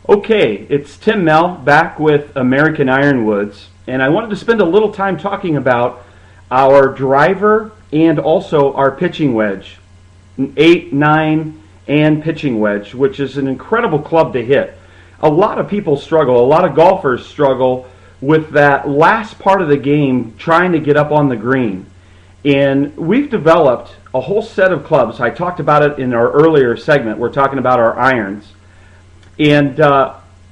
Okay, it's Tim Mell back with American Ironwoods, and I wanted to spend a little time talking about our driver and also our pitching wedge, an 8, 9, and pitching wedge, which is an incredible club to hit. A lot of people struggle, a lot of golfers struggle with that last part of the game trying to get up on the green. And we've developed a whole set of clubs. I talked about it in our earlier segment. We're talking about our irons. And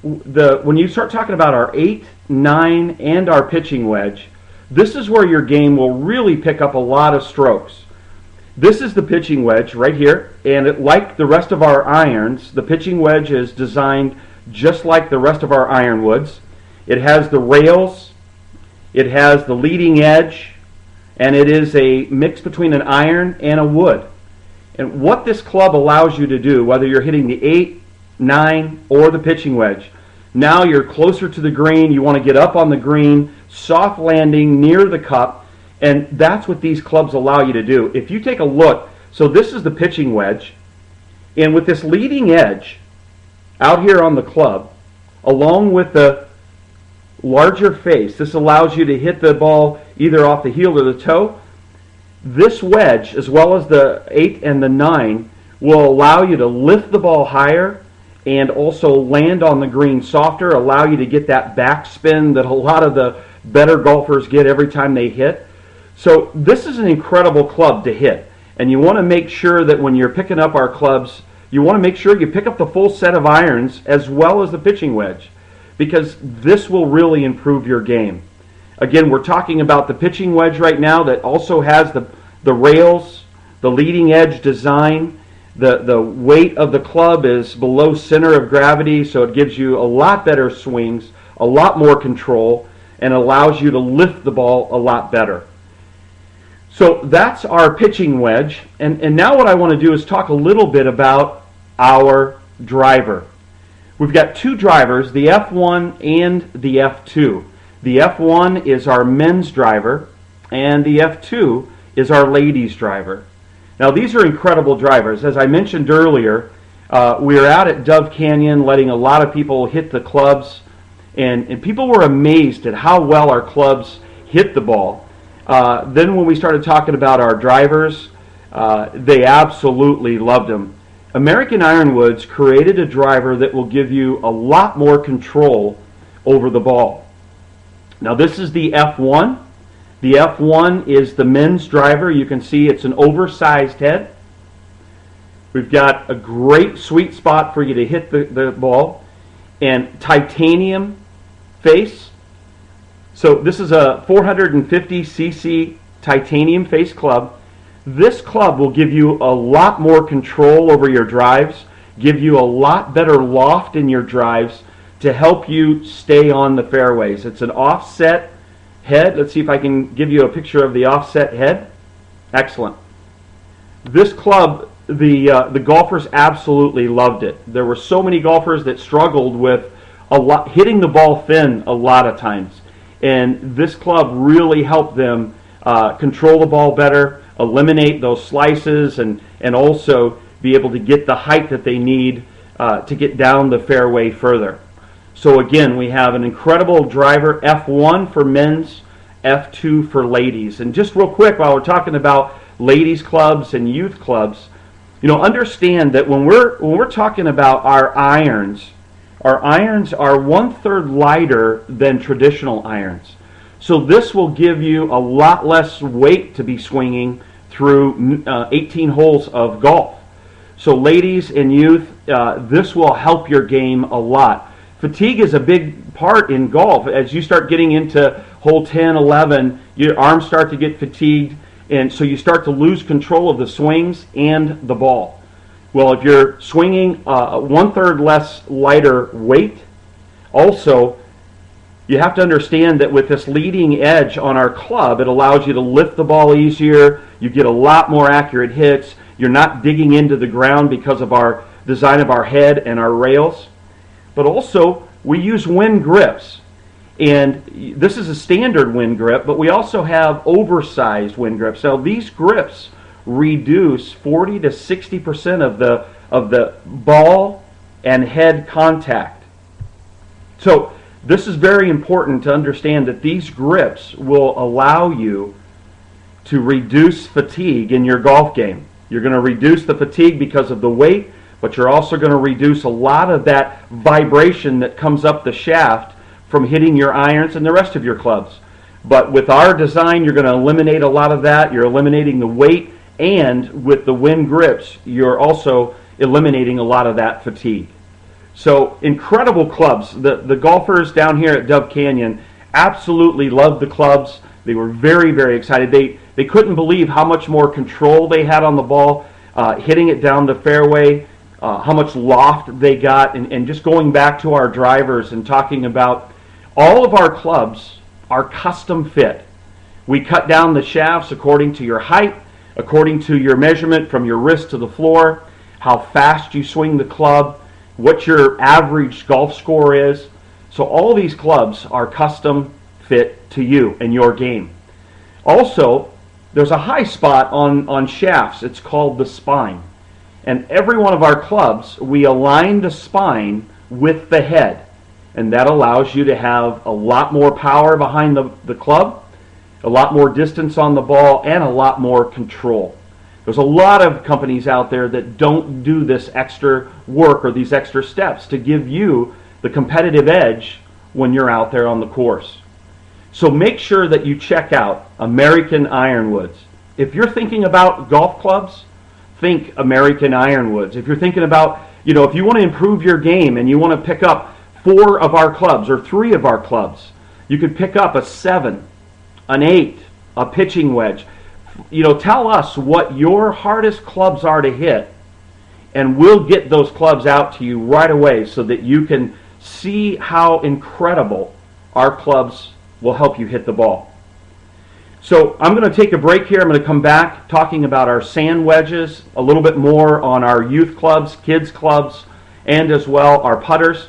when you start talking about our 8, 9, and our pitching wedge, this is where your game will really pick up a lot of strokes. This is the pitching wedge right here, and like the rest of our irons, the pitching wedge is designed just like the rest of our ironwoods. It has the rails, it has the leading edge, and it is a mix between an iron and a wood. And what this club allows you to do, whether you're hitting the 8, 9, or the pitching wedge. Now you're closer to the green, you want to get up on the green, soft landing near the cup, and that's what these clubs allow you to do. If you take a look, so this is the pitching wedge, and with this leading edge out here on the club, along with the larger face, this allows you to hit the ball either off the heel or the toe. This wedge, as well as the 8 and the 9, will allow you to lift the ball higher and also land on the green softer, allow you to get that backspin that a lot of the better golfers get every time they hit. So this is an incredible club to hit. And you want to make sure that when you're picking up our clubs, you want to make sure you pick up the full set of irons as well as the pitching wedge, because this will really improve your game. Again, we're talking about the pitching wedge right now that also has the rails, the leading edge design. The weight of the club is below center of gravity, so it gives you a lot better swings, a lot more control, and allows you to lift the ball a lot better. So that's our pitching wedge. And now what I want to do is talk a little bit about our driver. We've got two drivers, the F1 and the F2. The F1 is our men's driver, and the F2 is our ladies' driver. Now, these are incredible drivers. As I mentioned earlier, we were out at Dove Canyon letting a lot of people hit the clubs, and people were amazed at how well our clubs hit the ball. Then when we started talking about our drivers, they absolutely loved them. American Ironwoods created a driver that will give you a lot more control over the ball. Now, this is the F1. The F1 is the men's driver. You can see it's an oversized head. We've got a great sweet spot for you to hit the ball. And titanium face. So this is a 450cc titanium face club. This club will give you a lot more control over your drives, give you a lot better loft in your drives to help you stay on the fairways. It's an offset head. Let's see if I can give you a picture of the offset head. Excellent. This club, the golfers absolutely loved it. There were so many golfers that struggled with hitting the ball thin a lot of times. And this club really helped them control the ball better, eliminate those slices, and also be able to get the height that they need to get down the fairway further. So again, we have an incredible driver, F1 for men's, F2 for ladies. And just real quick, while we're talking about ladies clubs and youth clubs, understand that when we're talking about our irons are 1/3 lighter than traditional irons. So this will give you a lot less weight to be swinging through 18 holes of golf. So ladies and youth, this will help your game a lot. Fatigue is a big part in golf. As you start getting into hole 10, 11, your arms start to get fatigued, and so you start to lose control of the swings and the ball. Well, if you're swinging 1/3 less lighter weight, also, you have to understand that with this leading edge on our club, it allows you to lift the ball easier. You get a lot more accurate hits. You're not digging into the ground because of our design of our head and our rails. But also, we use wind grips. And this is a standard wind grip, but we also have oversized wind grips. Now, these grips reduce 40 to 60% of the ball and head contact. So this is very important to understand that these grips will allow you to reduce fatigue in your golf game. You're going to reduce the fatigue because of the weight, but you're also going to reduce a lot of that vibration that comes up the shaft from hitting your irons and the rest of your clubs. But with our design, you're going to eliminate a lot of that. You're eliminating the weight, and with the Win grips, you're also eliminating a lot of that fatigue. So incredible clubs. The golfers down here at Dove Canyon absolutely loved the clubs. They were very, very excited. They couldn't believe how much more control they had on the ball, hitting it down the fairway, how much loft they got, and just going back to our drivers and talking about all of our clubs are custom fit. We cut down the shafts according to your height, according to your measurement from your wrist to the floor, how fast you swing the club, what your average golf score is. So all these clubs are custom fit to you and your game. Also, there's a high spot on shafts. It's called the spine. And every one of our clubs, we align the spine with the head. And that allows you to have a lot more power behind the club, a lot more distance on the ball, and a lot more control. There's a lot of companies out there that don't do this extra work or these extra steps to give you the competitive edge when you're out there on the course. So make sure that you check out American Ironwoods. If you're thinking about golf clubs, think American Ironwoods. If you're thinking about, if you want to improve your game and you want to pick up 4 of our clubs or 3 of our clubs, you could pick up a 7, an 8, a pitching wedge. Tell us what your hardest clubs are to hit, and we'll get those clubs out to you right away so that you can see how incredible our clubs will help you hit the ball. So I'm going to take a break here. I'm going to come back talking about our sand wedges, a little bit more on our youth clubs, kids clubs, and as well our putters.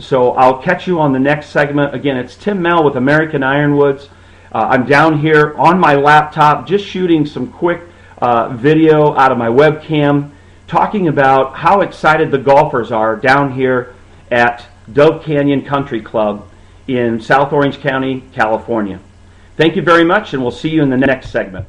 So I'll catch you on the next segment. Again, it's Tim Mel with American Ironwoods. I'm down here on my laptop just shooting some quick video out of my webcam talking about how excited the golfers are down here at Dove Canyon Country Club in South Orange County, California. Thank you very much, and we'll see you in the next segment.